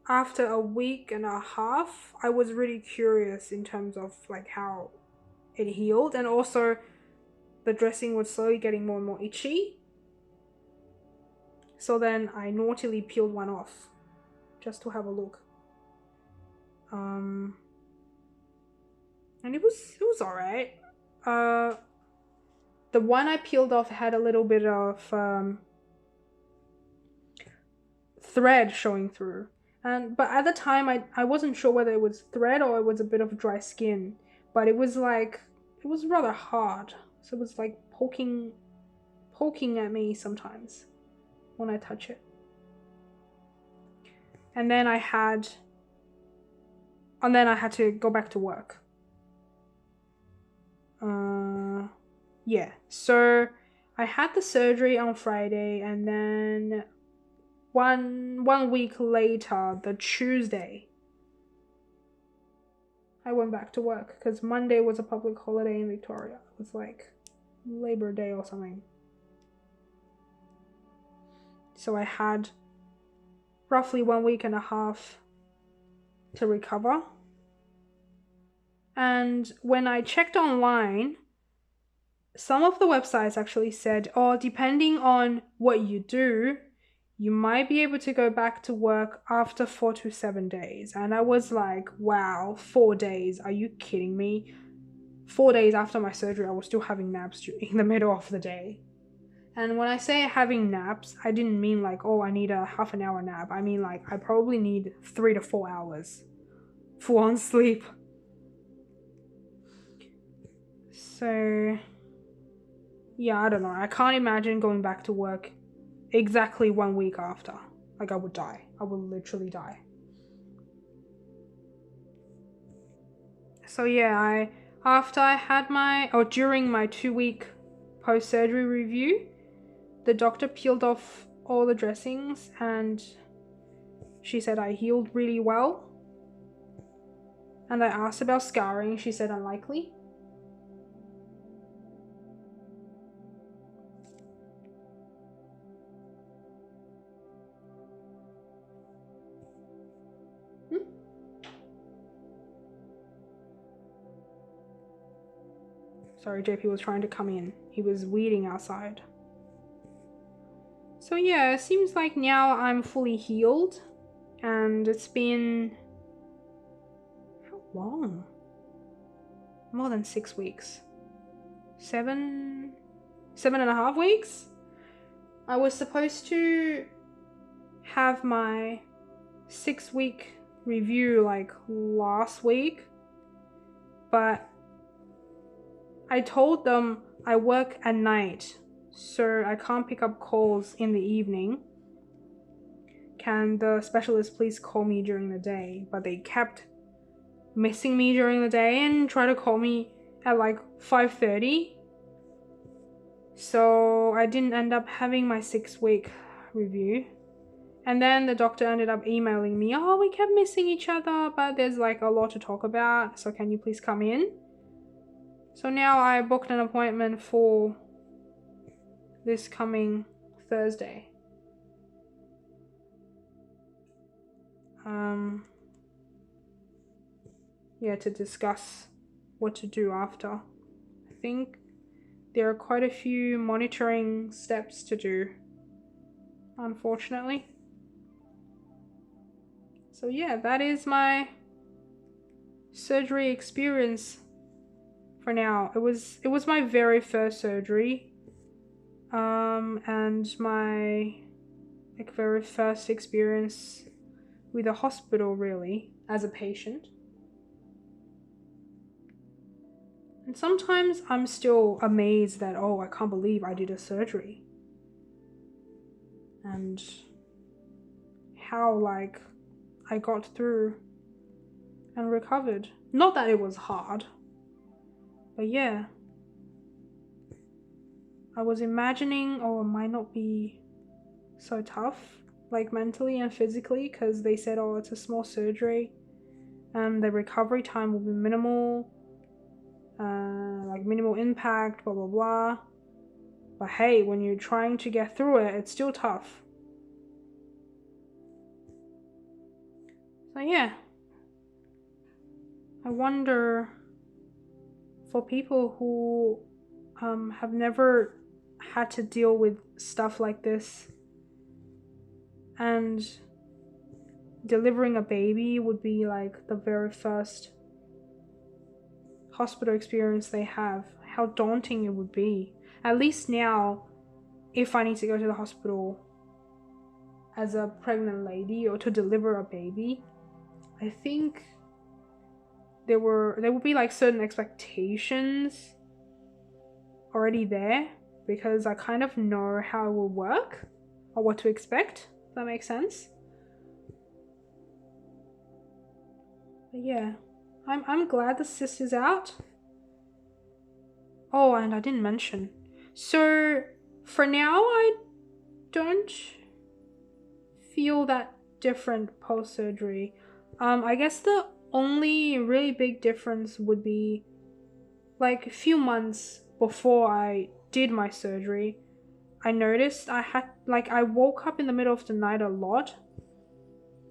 after a week and a half I was really curious in terms of like how it healed, and also the dressing was slowly getting more and more itchy. So then I naughtily peeled one off just to have a look. And it was alright. The one I peeled off had a little bit of thread showing through. But at the time I wasn't sure whether it was thread or it was a bit of dry skin. But it was rather hard. So it was like poking at me sometimes when I touch it. And then I had to go back to work. Yeah. So I had the surgery on Friday, and then one week later, the Tuesday, I went back to work because Monday was a public holiday in Victoria. It was like Labor Day or something. So I had roughly 1 week and a half to recover. And when I checked online, some of the websites actually said, oh, depending on what you do, you might be able to go back to work after 4 to 7 days. And I was like, wow, 4 days. Are you kidding me? 4 days after my surgery, I was still having naps in the middle of the day. And when I say having naps, I didn't mean like, oh, I need a half an hour nap. I mean like I probably need 3 to 4 hours full on sleep. So yeah, I don't know. I can't imagine going back to work exactly 1 week after. Like I would die. I would literally die. So yeah, during my 2-week post-surgery review, the doctor peeled off all the dressings and she said I healed really well. And I asked about scarring. She said unlikely. Sorry, JP was trying to come in. He was weeding outside. So yeah, it seems like now I'm fully healed. And it's been... how long? More than 6 weeks. 7.5 weeks? I was supposed to have my 6-week review like last week. But I told them I work at night, so I can't pick up calls in the evening. Can the specialist please call me during the day? But they kept missing me during the day and try to call me at like 5:30. So I didn't end up having my 6-week review. And then the doctor ended up emailing me, oh, we kept missing each other, but there's like a lot to talk about, so can you please come in? So now I booked an appointment for this coming Thursday. Yeah, to discuss what to do after. I think there are quite a few monitoring steps to do, unfortunately. So yeah, that is my surgery experience for now. It was my very first surgery, and my like very first experience with a hospital, really, as a patient. And sometimes I'm still amazed that, oh, I can't believe I did a surgery. And how like I got through and recovered. Not that it was hard, but yeah. I was imagining, oh, it might not be so tough, like mentally and physically, because they said, oh, it's a small surgery and the recovery time will be minimal, like minimal impact, blah, blah, blah. But hey, when you're trying to get through it, it's still tough. So yeah, I wonder for people who have never had to deal with stuff like this, and delivering a baby would be like the very first hospital experience they have, how daunting it would be. At least now, if I need to go to the hospital as a pregnant lady or to deliver a baby, I think there would be like certain expectations already there, because I kind of know how it will work or what to expect, if that makes sense. But yeah, I'm glad the cyst is out. Oh, and I didn't mention. So for now, I don't feel that different post-surgery. I guess the only really big difference would be like a few months before I did my surgery, I noticed I woke up in the middle of the night a lot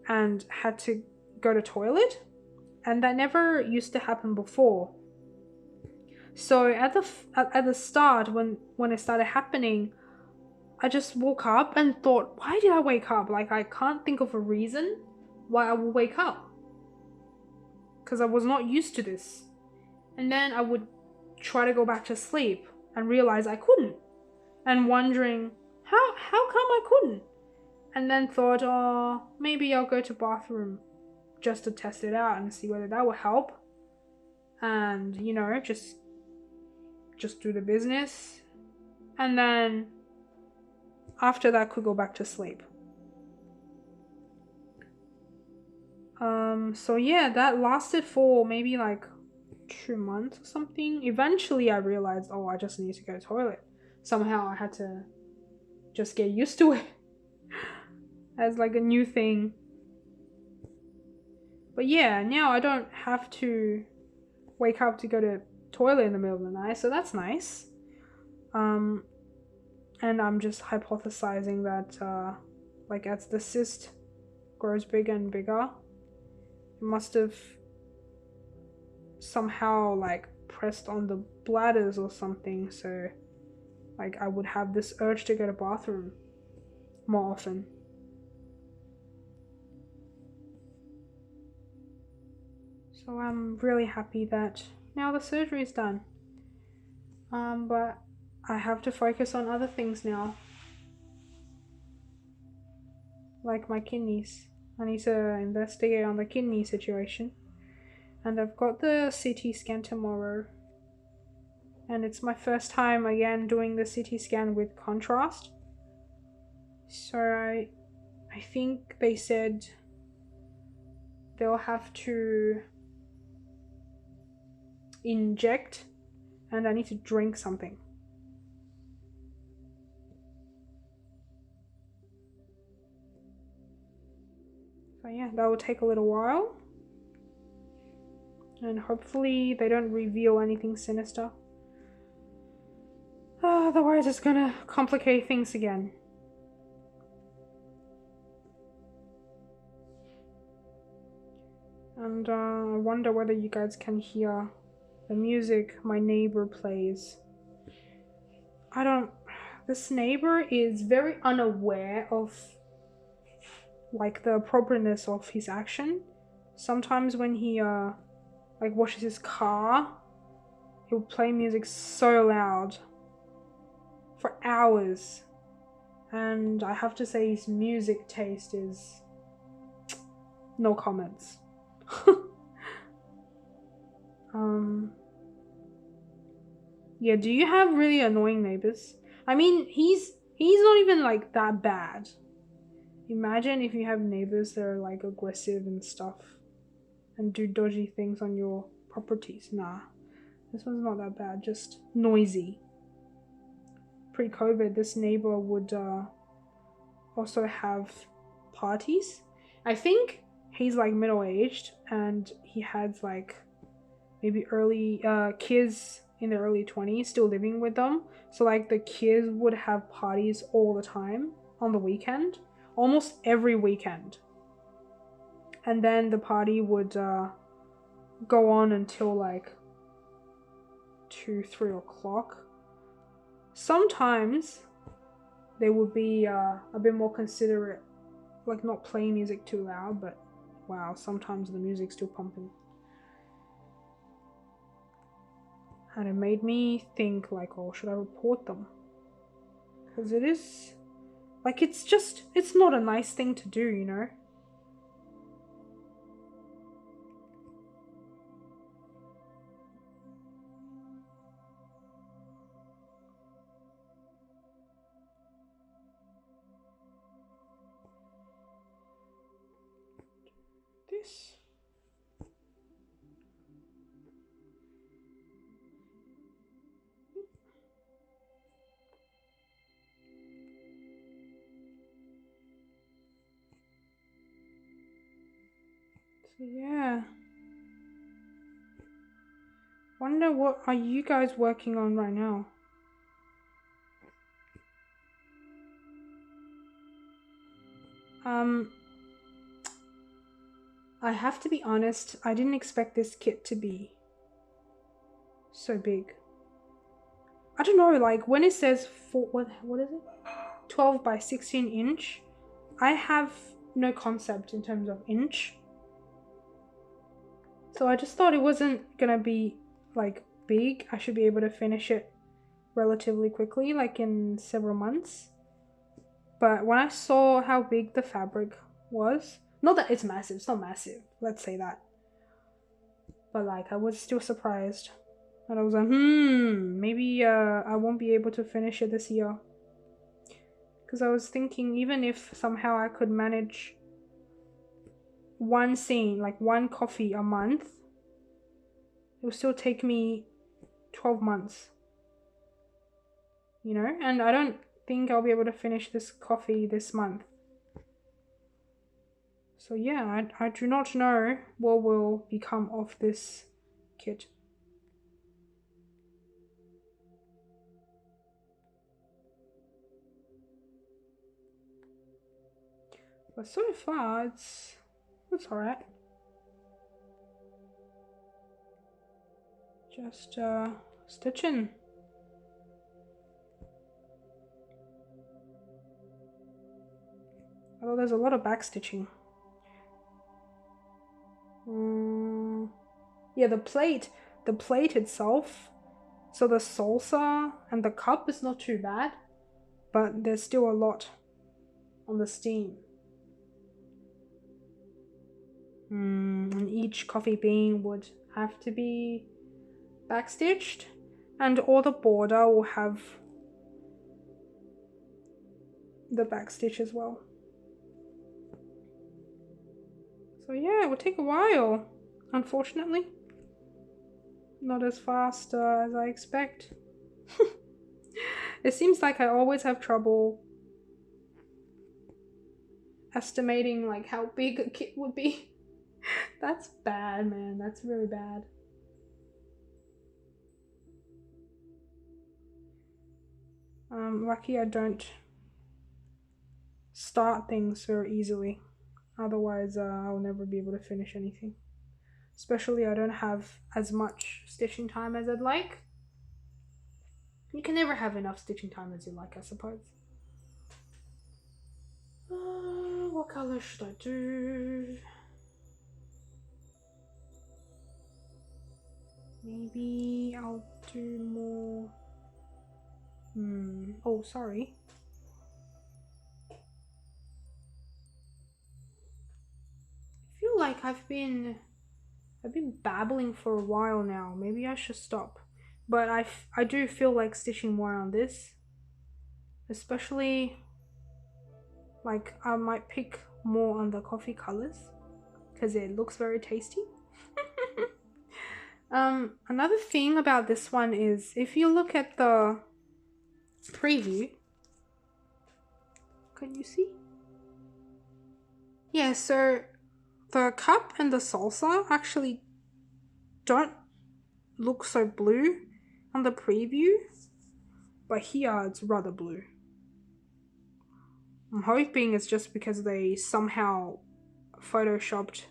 and had to go to toilet, and that never used to happen before. So at the start, when it started happening, I just woke up and thought, why did I wake up? Like, I can't think of a reason why I would wake up, because I was not used to this. And then I would try to go back to sleep and realize I couldn't, and wondering how come I couldn't, and then thought, oh, maybe I'll go to bathroom just to test it out and see whether that will help, and you know, just do the business, and then after that could go back to sleep. So yeah, that lasted for maybe like 2 months or something. Eventually I realized, oh, I just need to go to the toilet. Somehow I had to just get used to it as like a new thing. But yeah, now I don't have to wake up to go to toilet in the middle of the night, so that's nice. And I'm just hypothesizing that like as the cyst grows bigger and bigger, it must have somehow like pressed on the bladders or something, so like I would have this urge to go to the bathroom more often. So I'm really happy that now the surgery is done. But I have to focus on other things now, like my kidneys. I need to investigate on the kidney situation, and I've got the CT scan tomorrow, and it's my first time again doing the CT scan with contrast. So I think they said they'll have to inject, and I need to drink something. So yeah, that will take a little while, and hopefully they don't reveal anything sinister. Otherwise it's gonna complicate things again. And I wonder whether you guys can hear the music my neighbor plays. This neighbor is very unaware of like the appropriateness of his action. Sometimes when he like washes his car, he'll play music so loud for hours, and I have to say his music taste is no comments. Yeah, do you have really annoying neighbors? I mean, he's not even like that bad. Imagine if you have neighbors that are like aggressive and stuff and do dodgy things on your properties. Nah, this one's not that bad, just noisy. Pre-COVID, this neighbor would also have parties. I think he's like middle-aged, and he has like maybe early kids in their early 20s still living with them. So like the kids would have parties all the time on the weekend, almost every weekend. And then the party would go on until like 2, 3 o'clock. Sometimes they would be a bit more considerate, like not playing music too loud, but wow, sometimes the music's still pumping. And it made me think like, oh, should I report them? Because it is, like, it's not a nice thing to do, you know? This. So yeah. Wonder what are you guys working on right now? I have to be honest, I didn't expect this kit to be so big. I don't know, like when it says what is it? 12 by 16 inch, I have no concept in terms of inch. So I just thought it wasn't gonna be like big. I should be able to finish it relatively quickly, like in several months. But when I saw how big the fabric was, not that it's massive, it's not massive, let's say that. But like I was still surprised. And I was like, maybe I won't be able to finish it this year. Because I was thinking even if somehow I could manage one scene, like one coffee a month, it would still take me 12 months. You know? And I don't think I'll be able to finish this coffee this month. So yeah, I do not know what will become of this kit. But so far, it's alright. Just stitching. Although there's a lot of back stitching. Yeah, the plate itself, so the salsa and the cup is not too bad, but there's still a lot on the steam. And each coffee bean would have to be backstitched, and all the border will have the backstitch as well. So yeah, it will take a while, unfortunately. Not as fast as I expect. It seems like I always have trouble estimating like how big a kit would be. That's bad, man. That's really bad. Lucky I don't start things very easily. Otherwise, I'll never be able to finish anything. Especially I don't have as much stitching time as I'd like. You can never have enough stitching time as you like, I suppose. What color should I do? Maybe I'll do more. Oh, sorry. I feel like I've been babbling for a while now. Maybe I should stop. But I do feel like stitching more on this. Especially like I might pick more on the coffee colors because it looks very tasty. Another thing about this one is if you look at the preview, can you see? Yeah, so the cup and the salsa actually don't look so blue on the preview, but here it's rather blue. I'm hoping it's just because they somehow photoshopped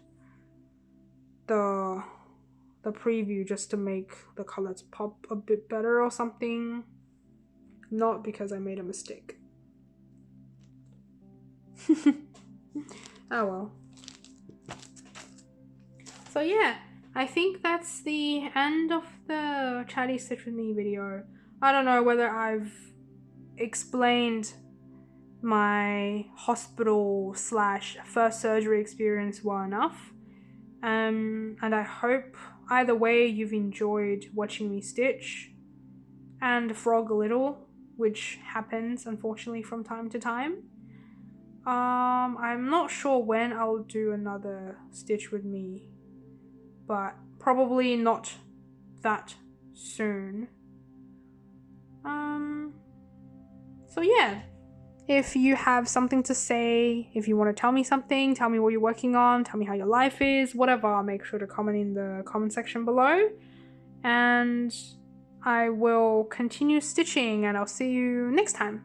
the the preview just to make the colors pop a bit better or something. Not because I made a mistake. Oh well. So yeah, I think that's the end of the Chatty Stitch With Me video. I don't know whether I've explained my hospital / first surgery experience well enough. And I hope either way you've enjoyed watching me stitch and frog a little, which happens unfortunately from time to time. I'm not sure when I'll do another Stitch With Me, but probably not that soon. So yeah, if you have something to say, if you want to tell me something, tell me what you're working on, tell me how your life is, whatever, make sure to comment in the comment section below. And I will continue stitching, and I'll see you next time.